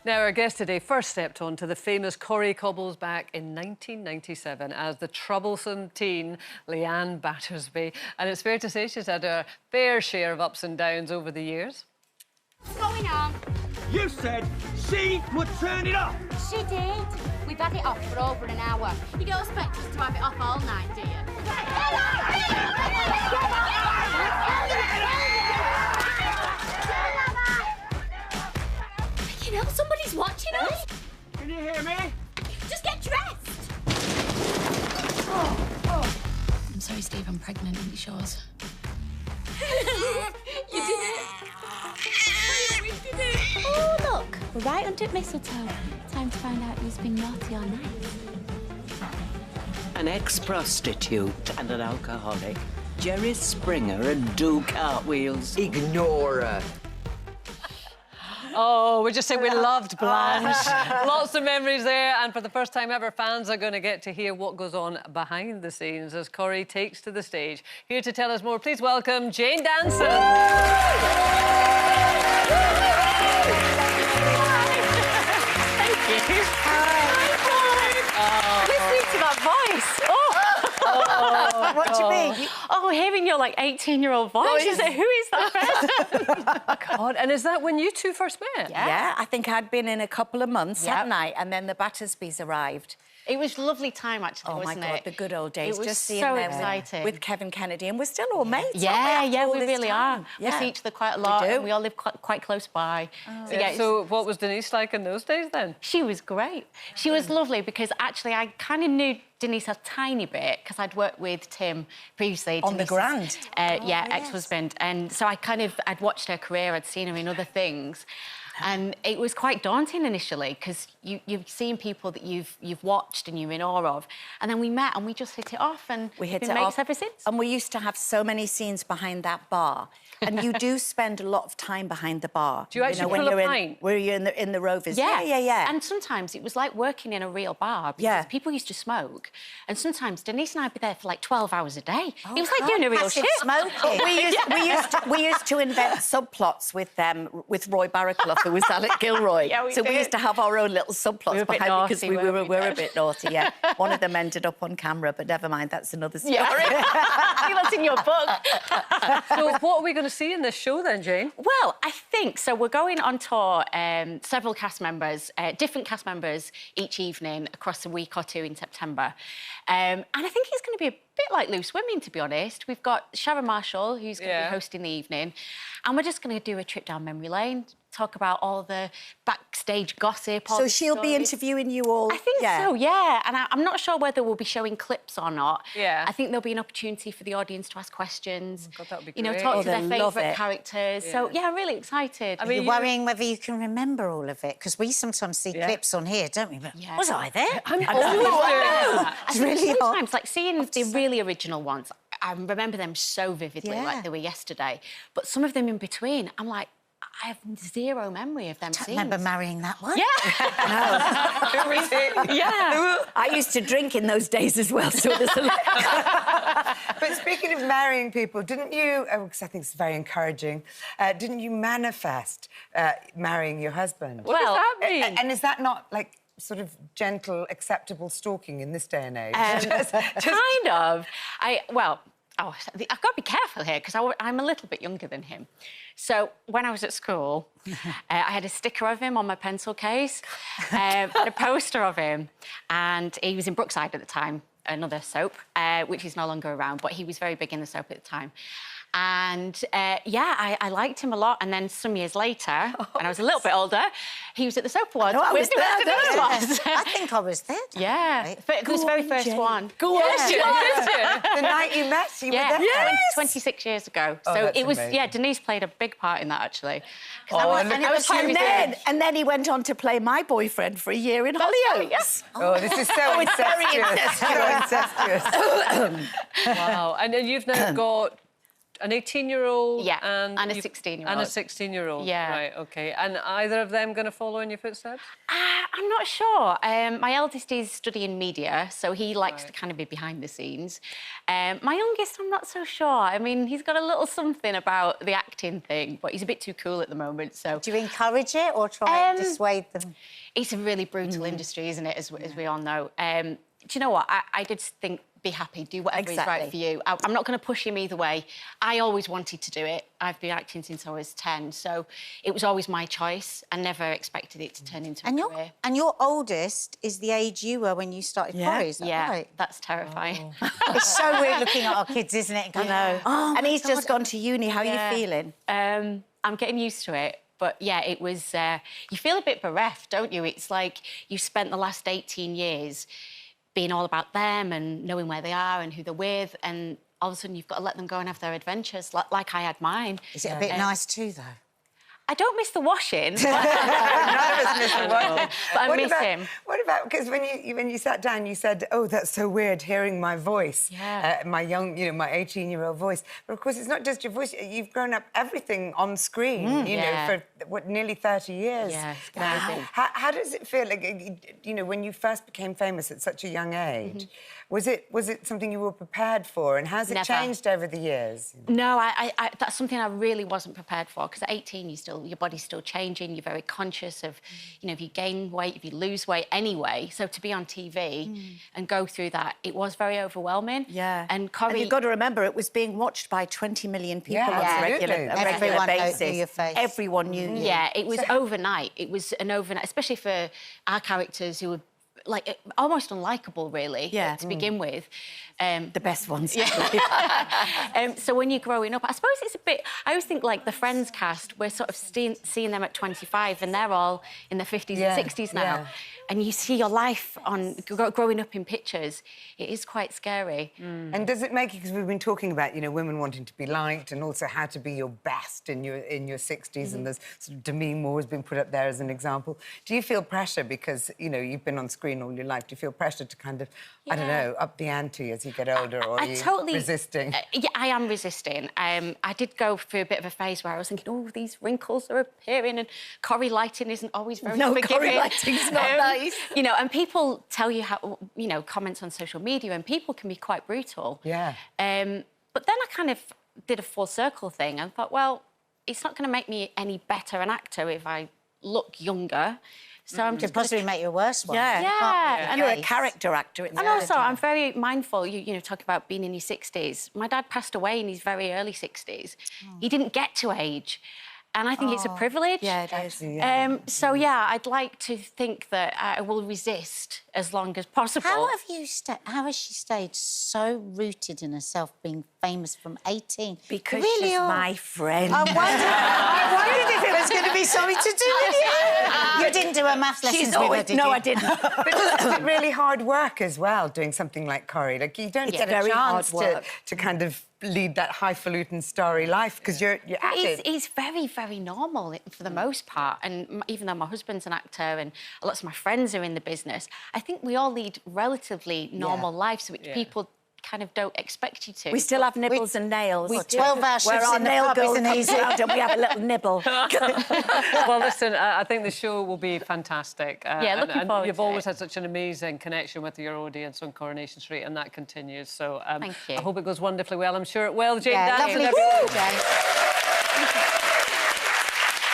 Now, our guest today first stepped onto the famous Corrie Cobbles back in 1997 as the troublesome teen Leanne Battersby. And it's fair to say she's had a fair share of ups and downs over the years. What's going on? You said she would turn it off. She did. We've had it off for over an hour. You don't expect us to have it off all night, do you? You know, somebody's watching us. Can you hear me? Just get dressed. I'm sorry, Steve, I'm pregnant. Are you sure? You did it. We did it. Oh, look. We're right under mistletoe. Time to find out who's been naughty or nice. An ex-prostitute and an alcoholic. Jerry Springer and do cartwheels. Ignore her. Oh, we just say we loved Blanche. Lots of memories there, and for the first time ever, fans are going to get to hear what goes on behind the scenes as Corrie takes to the stage. Here to tell us more, please welcome Jane Danson. Thank you. Listening to that voice. What do you mean? Oh, hearing your, like, 18-year-old voice. Is it, who is that person? God, and is that when you two first met? Yeah, I think I'd been in a couple of months, hadn't I? And then the Battersbys arrived. It was a lovely time, actually, wasn't it? The good old days. It was just seeing so them exciting. with Kevin Kennedy, and we're still all mates. Yeah, aren't we, after all we this really time? are. We see each other quite a lot. We do. And we all live quite close by. So, so what was Denise like in those days then? She was great. She was lovely because actually I kind of knew Denise a tiny bit because I'd worked with Tim previously. On the Grand? Ex-husband. And so I'd watched her career, I'd seen her in other things. And it was quite daunting initially because you've seen people that you've watched and you're in awe of. And then we met and we just hit it off and we hit been it mates off ever since. And we used to have so many scenes behind that bar. And you do spend a lot of time behind the bar. Do you actually when pull a you're pint? Where you're in the Rovers. Yeah. Yeah. And sometimes it was like working in a real bar because people used to smoke. And sometimes Denise and I'd be there for like 12 hours a day. It was like doing a real Passive shift. smoking. we used to invent subplots with Roy Barraclough, who was Alec Gilroy. Yeah, we so we did. used to have our own little subplots We were a bit behind because naughty, we were weren't we? a bit naughty, yeah. One of them ended up on camera, but never mind, that's another story. Yeah. That's in your book. So what are we going to see in this show then, Jane? Well, I think so. We're going on tour, several cast members, different cast members each evening across a week or two in September. And I think it's going to be a bit like Loose Women, to be honest. We've got Sharon Marshall, who's going to be hosting the evening, and we're just going to do a trip down memory lane, talk about all the backstage gossip. So she'll be interviewing you all? I think so, yeah. And I'm not sure whether we'll be showing clips or not. Yeah. I think there'll be an opportunity for the audience to ask questions. Oh, God, that would be You know, great. talk to their they'll love favourite it. characters. Yeah. So, yeah, really excited. I mean, You're worrying whether you can remember all of it, because we sometimes see clips on here, don't we? But was I there? I'm always doing that. I really think hot. sometimes, like, seeing the really original ones, I remember them so vividly, Yeah. like they were yesterday. But some of them in between, I'm like, I have zero memory of them I scenes. remember marrying that one. Yeah. Yeah. I used to drink in those days as well, so there's a lot. But speaking of marrying people, didn't you, because I think it's very encouraging, didn't you manifest marrying your husband? What does that mean? And is that not, like, sort of gentle, acceptable stalking in this day and age? Kind of. I've got to be careful here because I'm a little bit younger than him. So when I was at school, I had a sticker of him on my pencil case, and a poster of him, and he was in Brookside at the time, another soap, which is no longer around, but he was very big in the soap at the time. And, I liked him a lot. And then some years later, when I was a little bit older, he was at the Soap Awards. I was there, I think I was there. Yeah, but it was the very first one. Go on, Jane. The night you met, you were there? Yeah, 26 years ago. Oh, so that's it was, amazing. Denise played a big part in that, actually. And then he went on to play my boyfriend for a year in Hollyoaks. Oh, this is so incestuous. So incestuous. Wow. And then you've now got an 18-year-old? Yeah, and a 16-year-old. And a 16-year-old. Yeah. Right, OK. And either of them going to follow in your footsteps? I'm not sure. My eldest is studying media, so he likes to kind of be behind the scenes. My youngest, I'm not so sure. I mean, he's got a little something about the acting thing, but he's a bit too cool at the moment, so... Do you encourage it or try and dissuade them? It's a really brutal industry, isn't it, as we all know. Do you know what? I did think, be happy, do whatever is right for you. I'm not going to push him either way. I always wanted to do it. I've been acting since I was 10, so it was always my choice. I never expected it to turn into a career. And your oldest is the age you were when you started Corrie, is that right? That's terrifying. It's so weird looking at our kids, isn't it? I know. Oh, and he's just gone to uni. How are you feeling? I'm getting used to it. But, yeah, it was... you feel a bit bereft, don't you? It's like you spent the last 18 years being all about them and knowing where they are and who they're with, and all of a sudden you've got to let them go and have their adventures, like I had mine. Is it a bit nice too, though? I don't miss the washing. None of us miss the washing. But I miss him. What about, because when you sat down, you said, oh, that's so weird hearing my voice, my young, my 18-year-old voice. But, of course, it's not just your voice. You've grown up everything on screen, you know, for, nearly 30 years now. How does it feel, like, when you first became famous at such a young age? Was it something you were prepared for? And has it changed over the years? No, I that's something I really wasn't prepared for, because at 18, your body's still changing. You're very conscious of, if you gain weight, if you lose weight anyway. So to be on TV and go through that, it was very overwhelming. Yeah. And Corrie... And you've got to remember, it was being watched by 20 million people on a regular basis. Knew your face. Everyone knew you. Yeah, it was overnight. It was an overnight, especially for our characters who were like almost unlikable, really, to begin with. The best ones. So when you're growing up, I suppose it's a bit... I always think, like, the Friends cast, we're sort of seeing them at 25 and they're all in their 50s and 60s now. And you see your life growing up in pictures. It is quite scary. And does it make you... Because we've been talking about, women wanting to be liked and also how to be your best in your 60s, and there's sort of Demi Moore has been put up there as an example. Do you feel pressure because, you've been on screen all your life? Do you feel pressure to kind of, I don't know, up the ante as you get older, or are you resisting? Yeah, I am resisting. I did go through a bit of a phase where I was thinking, oh, these wrinkles are appearing, and Corrie lighting isn't always very forgiving. Corrie lighting's not nice. And people tell you how, comments on social media, and people can be quite brutal. Yeah. But then I kind of did a full circle thing and thought, well, it's not going to make me any better an actor if I look younger. So I'm just possibly make you a worse one. Yeah. And you're a character actor. And also, I'm very mindful. You talk about being in your 60s. My dad passed away in his very early 60s. He didn't get to age. And I think it's a privilege. Yeah, it is. So, yeah, I'd like to think that I will resist as long as possible. How has she stayed so rooted in herself, being famous from 18? Because she's my friend. I wondered if it was going to be something to do with you. You didn't do her maths lessons with her, did you? No, I didn't. But is it really hard work as well, doing something like Corrie? Like, you don't get a chance to kind of lead that highfalutin starry life, because you're at it. He's very, very normal for the most part. And even though my husband's an actor and lots of my friends are in the business, I think we all lead relatively normal lives, which people kind of don't expect you to. We still have nibbles and nails. 12-hour shifts in the pub isn't easy. And we have a little nibble. Well, listen, I think the show will be fantastic. Looking forward You've to always it. had such an amazing connection with your audience on Coronation Street, and that continues. So Thank you. I hope it goes wonderfully well. I'm sure it will. Jane, Lovely to see you, Jane.